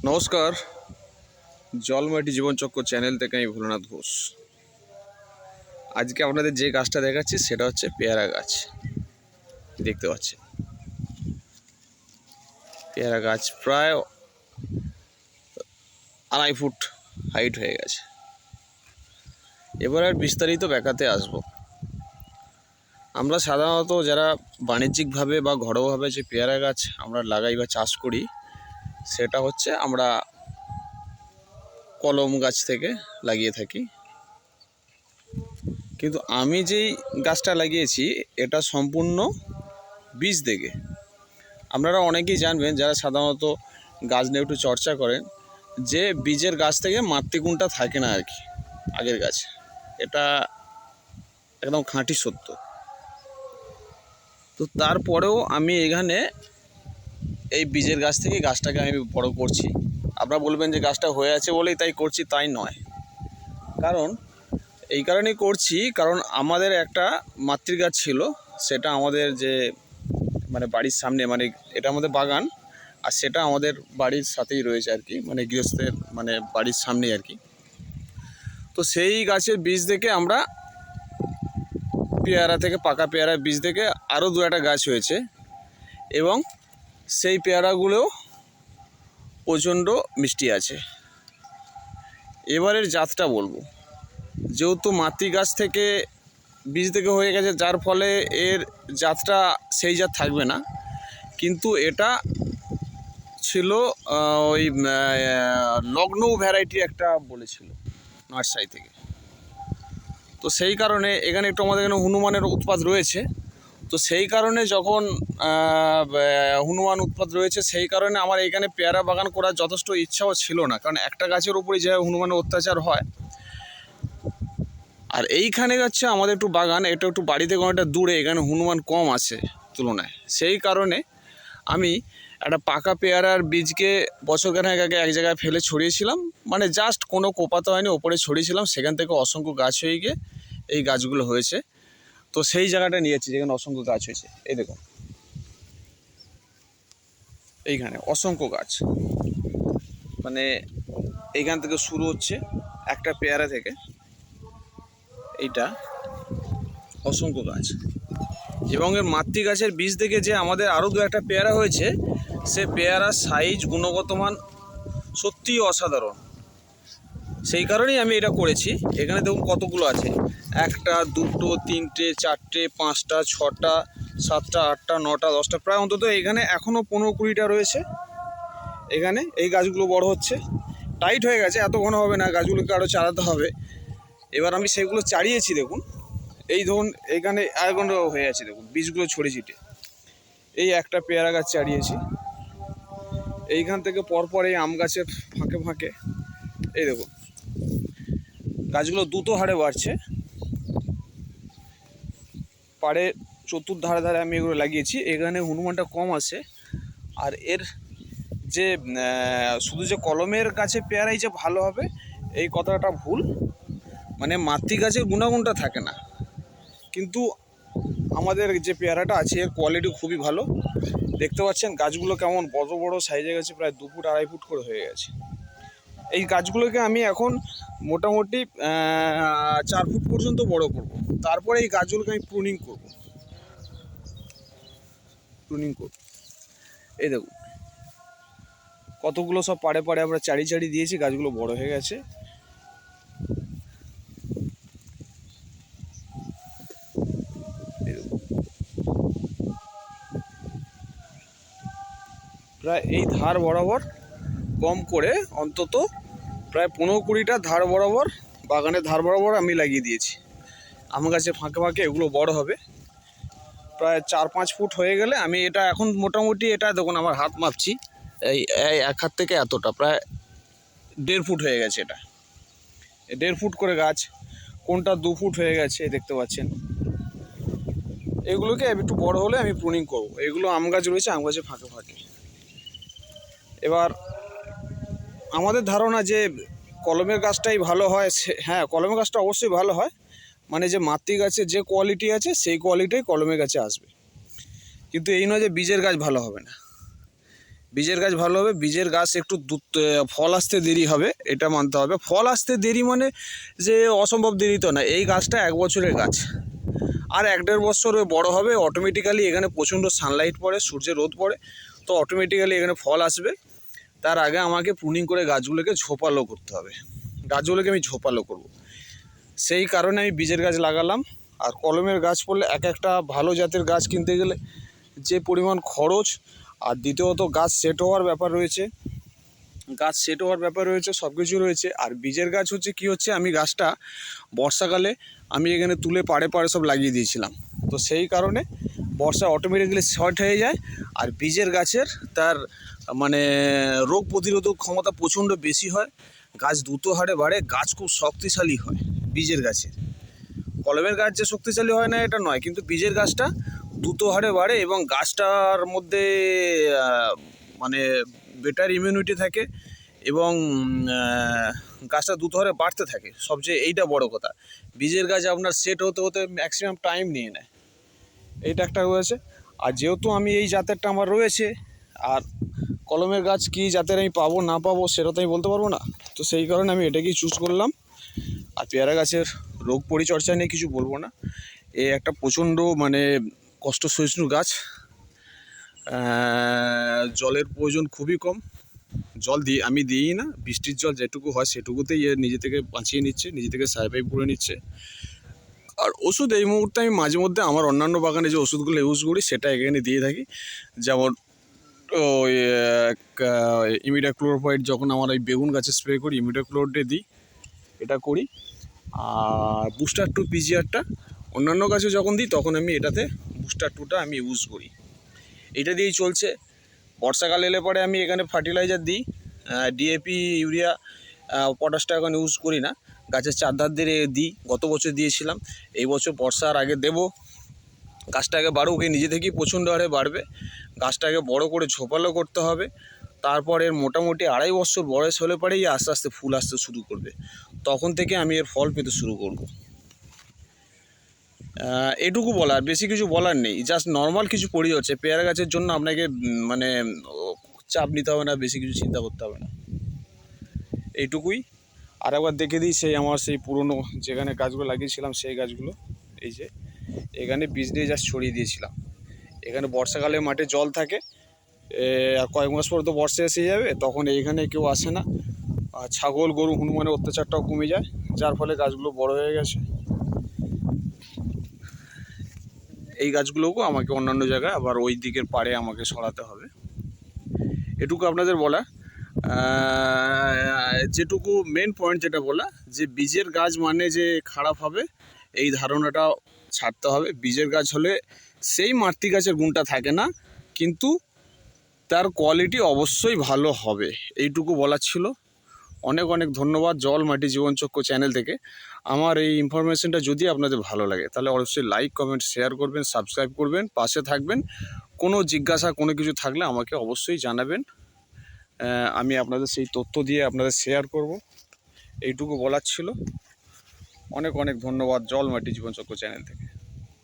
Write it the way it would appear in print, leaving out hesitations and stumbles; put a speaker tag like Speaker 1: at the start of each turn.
Speaker 1: নমস্কার, জলমাটি জীবনচক্র চ্যানেল থেকে আমি ভোলানাথ ঘোষ। আজকে আপনাদের যে গাছটা দেখাচ্ছি সেটা হচ্ছে পেয়ারা গাছ। দেখতে পাচ্ছেন পেয়ারা গাছ প্রায় 2.5 ফুট হাইট হয়ে গেছে। এবার আর বিস্তারিত ব্যাখ্যাতে আসব। আমরা সাধারণত যারা বাণিজ্যিকভাবে বা ঘরোয়াভাবে যে পেয়ারা গাছ আমরা লাগাই বা চাষ করি, সেটা হচ্ছে আমরা কলম গাছ থেকে লাগিয়ে থাকি। কিন্তু আমি যেই গাছটা লাগিয়েছি এটা সম্পূর্ণ বীজ থেকে। আপনারা অনেকেই জানবেন যারা সাধারণত গাছ নিয়ে একটু চর্চা করেন, যে বীজের গাছ থেকে মাতৃগুণটা থাকে না আর কি আগের গাছ। এটা একদম খাঁটি সত্য। তো তারপরেও আমি এখানে এই বীজের গাছ থেকে গাছটাকে আমি বড় করছি। আপনারা বলবেন যে গাছটা হয়ে আছে বলেই তাই করছি, তাই নয়। কারণ এই কারণেই করছি, কারণ আমাদের একটা মাতৃগাছ ছিল, সেটা আমাদের যে বাড়ির সামনে, এটা আমাদের বাগান, আর সেটা আমাদের বাড়ির সাথেই রয়েছে আর কি, গৃহস্থের বাড়ির সামনেই আর কি। তো সেই গাছের বীজ থেকে আমরা পেয়ারা থেকে, পাকা পেয়ারার বীজ থেকে আরও 2-1টা গাছ হয়েছে, এবং সেই পেয়ারাগুলো প্রচণ্ড মিষ্টি আছে। এবারের জাতটা বলবো, যেহেতু মাতৃ গাছ থেকে বীজ থেকে হয়ে গেছে, যার ফলে এর জাতটা সেই জাত থাকবে না, কিন্তু এটা ছিল ওই লগ্নৌ ভ্যারাইটি একটা বলেছিল নার্সারি থেকে। তো সেই কারণে এখানে একটু আমাদের এখানে হনুমানের উৎপাত রয়েছে। তো সেই কারণে যখন হনুমান উৎপাত রয়েছে, সেই কারণে আমার এইখানে পেয়ারা বাগান করার যথেষ্ট ইচ্ছাও ছিল না, কারণ একটা গাছের উপরে যে হনুমানের অত্যাচার হয়। আর এইখানে হচ্ছে আমাদের একটু বাগান, এটা একটু বাড়ি থেকে অনেকটা দূরে, এখানে হনুমান কম আছে তুলনায়। সেই কারণে আমি একটা পাকা পেয়ারার বীজকে বছরখানেক আগে এক জায়গায় ফেলে ছড়িয়েছিলাম, জাস্ট কোনো কোপাতে হয়নি, ওপরে ছড়িয়েছিলাম। সেখান থেকে অসংখ্য গাছ হয়ে গিয়ে এই গাছগুলো হয়েছে। তো সেই জায়গাটা নিয়েছি যেখানে অসংখ্য গাছ হয়েছে। এই দেখুন, এইখানে অসংখ্য গাছ, এইখান থেকে শুরু হচ্ছে একটা পেয়ারা থেকে, এইটা অসংখ্য গাছ। এবং এর মাতৃ গাছের বীজ থেকে যে আমাদের আরও 2-1টা পেয়ারা হয়েছে, সে পেয়ারার সাইজ, গুণগত মান সত্যিই অসাধারণ। সেই কারণেই আমি এটা করেছি। এখানে দেখুন কতগুলো আছে, 1টা 2টো 3টে 4টে 5টা 6টা 7টা 8টা 9টা 10টা, প্রায় অন্তত এখানে এখনও 15-20টা রয়েছে। এখানে এই গাছগুলো বড় হচ্ছে, টাইট হয়ে গেছে, এত ঘন হবে না, গাছগুলোকে আরও চালাতে হবে। এবার আমি সেগুলো চাড়িয়েছি। দেখুন, এই ধরুন এখানে আয়গণ্ড হয়ে আছে, দেখুন বীজগুলো ছড়ে ছিটে। এই একটা পেয়ারা গাছ চাড়িয়েছি, এইখান থেকে পরপর এই আম গাছের ফাঁকে ফাঁকে এই দেখুন গাছগুলো দ্রুত হারে বাড়ছে। পাড়ে চতুর্ধারে ধারে আমি এগুলো লাগিয়েছি। এখানে হনুমানটা কম আছে। আর এর যে শুধু যে কলমের গাছে পেয়ারাই যে ভালো হবে, এই কথাটা ভুল। মাতৃ গাছের গুণাগুণটা থাকে না, কিন্তু আমাদের যে পেয়ারাটা আছে এর কোয়ালিটি খুবই ভালো। দেখতে পাচ্ছেন গাছগুলো কেমন বড় বড় সাইজে গেছে, প্রায় 2 ফুট 2.5 ফুট করে হয়ে গেছে। এই গাছগুলোকে আমি এখন মোটামুটি 4 ফুট পর্যন্ত বড় করব। তারপরে এই গাছগুলোকে আমি প্রুনিং করব। এই দেখুন কতগুলো সব পাড়ে পাড়ে আমরা চারি দিয়েছি, গাছগুলো বড় হয়ে গেছে। প্রায় এই ধার বরাবর কম করে অন্তত প্রায় 15-20টা ধার বরাবর, বাগানের ধার বরাবর আমি লাগিয়ে দিয়েছি। আম গাছে ফাঁকে ফাঁকে এগুলো বড় হবে। প্রায় 4-5 ফুট হয়ে গেলে আমি এটা এখন মোটামুটি, এটা দেখুন আমার হাত মাপছি, এই 1 হাত থেকে এতটা, প্রায় 1.5 ফুট হয়ে গেছে। এটা 1.5 ফুট করে গাছ, কোনটা 2 ফুট হয়ে গেছে দেখতে পাচ্ছেন। এগুলোকে একটু বড় হলে আমি প্রুনিং করব। এগুলো আম গাছ রয়েছে, আম গাছে ফাঁকে ফাঁকে। এবার আমাদের ধারণা যে কলমের গাছটাই ভালো হয়, হ্যাঁ কলমের গাছটা অবশ্যই ভালো হয়, যে মাতৃ গাছের যে কোয়ালিটি আছে সেই কোয়ালিটি কলমের গাছে আসবে। কিন্তু এই নয় যে বীজের গাছ ভালো হবে না। বীজের গাছ ভালো হবে, বীজের গাছ একটু ফল আসতে দেরি হবে, এটা মানতে হবে। ফল আসতে দেরি মানে যে অসম্ভব দেরি তো না, এই গাছটা 1 বছরের গাছ, আর 1-1.5 বছর বড় হবে। অটোমেটিক্যালি এখানে প্রচণ্ড সানলাইট পড়ে, সূর্যের রোদ পড়ে, তো অটোমেটিক্যালি এখানে ফল আসবে। তার আগে আমাকে প্রুনিং করে গাছগুলোকে ঝোপালো করতে হবে, গাছগুলোকে আমি ঝোপালো করব। সেই কারণে আমি বীজের গাছ লাগালাম। আর কলমের গাছ পড়লে একটা ভালো জাতের গাছ কিনতে গেলে যে পরিমাণ খরচ, আর দ্বিতীয়ত গাছ সেট হওয়ার ব্যাপার রয়েছে, সব কিছু রয়েছে। আর বীজের গাছ হচ্ছে কি হচ্ছে, আমি গাছটা বর্ষাকালে আমি এখানে তুলে পাড়ে সব লাগিয়ে দিয়েছিলাম, তো সেই কারণে বর্ষা অটোমেটিক্যালি শর্ট হয়ে যায়। আর বীজের গাছের তার মানে রোগ প্রতিরোধক ক্ষমতা প্রচণ্ড বেশি হয়, গাছ দ্রুত হারে বাড়ে, গাছ খুব শক্তিশালী হয় বীজের গাছের। কলমের গাছ যে শক্তিশালী হয় না এটা নয়, কিন্তু বীজের গাছটা দ্রুত হারে বাড়ে এবং গাছটার মধ্যে মানে বেটার ইমিউনিটি থাকে এবং গাছটা দ্রুত হারে বাড়তে থাকে। সবচেয়ে এইটা বড় কথা, বীজের গাছ আপনার সেট হতে হতে ম্যাক্সিমাম টাইম নিয়ে নেয়, এইটা একটা রয়েছে। আর যেহেতু আমি এই জাতেরটা আমার রয়েছে, আর কলমের গাছ কী জাতের আমি পাবো না পাবো সেটা তো আমি বলতে পারবো না, তো সেই কারণে আমি এটাকেই চুজ করলাম। আর পেয়ারা গাছের রোগ পরিচর্যা নিয়ে কিছু বলবো না, এ একটা প্রচণ্ড মানে কষ্ট সহিষ্ণু গাছ। জলের প্রয়োজন খুবই কম, জল আমি দিই না, বৃষ্টির জল যেটুকু হয় সেটুকুতেই নিজে থেকে বাঁচিয়ে নিচ্ছে, নিজে থেকে সার্ভাইভ করে নিচ্ছে। আর ওষুধ এই মুহূর্তে আমি মাঝে মধ্যে আমার অন্যান্য বাগানে যে ওষুধগুলো ইউজ করি সেটা এখানে দিয়ে থাকি, যেমন ওই ইমিডাক্লোরোপাইড যখন আমার ওই বেগুন গাছে স্প্রে করি ইমিডাক্লোরোডে দিই, এটা করি। আর বুস্টার 2 পিজিআরটা অন্যান্য গাছে যখন দিই তখন আমি এটাতে বুস্টার 2টা আমি ইউজ করি, এটা দিয়েই চলছে। বর্ষাকাল এলে পরে আমি এখানে ফার্টিলাইজার দিই, ডিএপি, ইউরিয়া, পটাশটা এখন ইউজ করি না, গাছের চারধার দিয়ে দিই, গত বছর দিয়েছিলাম, এই বছর বর্ষার আগে দেবো। গাছটাকে বাড়ুক, নিজে থেকেই প্রচণ্ড হারে বাড়বে, গাছটাকে বড় করে ঝোপালো করতে হবে। তারপর এর মোটামুটি 2.5 বছর বয়স হলে পরেই আস্তে আস্তে ফুল আসতে শুরু করবে, তখন থেকে আমি এর ফল পেতে শুরু করব। এটুকু বলার, বেশি কিছু বলার নেই, জাস্ট নর্মাল কিছু পরিচর্যা পেয়ারা গাছের জন্য আপনাকে মানে চাপ নিতে হবে না, বেশি কিছু চিন্তা করতে হবে না, এইটুকুই। আর একবার দেখে দিই সেই আমার সেই পুরনো যেখানে গাছগুলো লাগিয়েছিলাম সেই গাছগুলো, এই যে এখানে বীজ দিয়ে জাস্ট ছড়িয়ে দিয়েছিলাম। এখানে বর্ষাকালে মাঠে জল থাকে, আর কয়েক মাস পর তো বর্ষা এসে যাবে, তখন এইখানে কেউ আসে না, আর ছাগল গরু হনুমানের অত্যাচারটাও কমে যায়, যার ফলে গাছগুলো বড় হয়ে গেছে। এই গাছগুলোকেও আমাকে অন্যান্য জায়গায় আবার ওই দিকের পাড়ে আমাকে সরাতে হবে, এটুকু আপনাদের বলা। যেটুকু মেন পয়েন্ট যেটা বলা, যে বীজের গাছ মানে যে খারাপ হবে এই ধারণাটা ছাড়তে হবে। বীজের গাছ হলে সেই মাতৃ গাছের গুণটা থাকে না, কিন্তু তার কোয়ালিটি অবশ্যই ভালো হবে, এইটুকু বলার ছিল। অনেক অনেক ধন্যবাদ জল মাটি জীবনচক্র চ্যানেল থেকে। আমার এই ইনফরমেশনটা যদি আপনাদের ভালো লাগে তাহলে অবশ্যই লাইক কমেন্ট শেয়ার করবেন, সাবস্ক্রাইব করবেন, পাশে থাকবেন। কোনো জিজ্ঞাসা কোনো কিছু থাকলে আমাকে অবশ্যই জানাবেন, আমি আপনাদের সেই তথ্য দিয়ে আপনাদের শেয়ার করব, এইটুকু বলার ছিল। অনেক অনেক ধন্যবাদ জল মাটি জীবনচক্র চ্যানেল থেকে।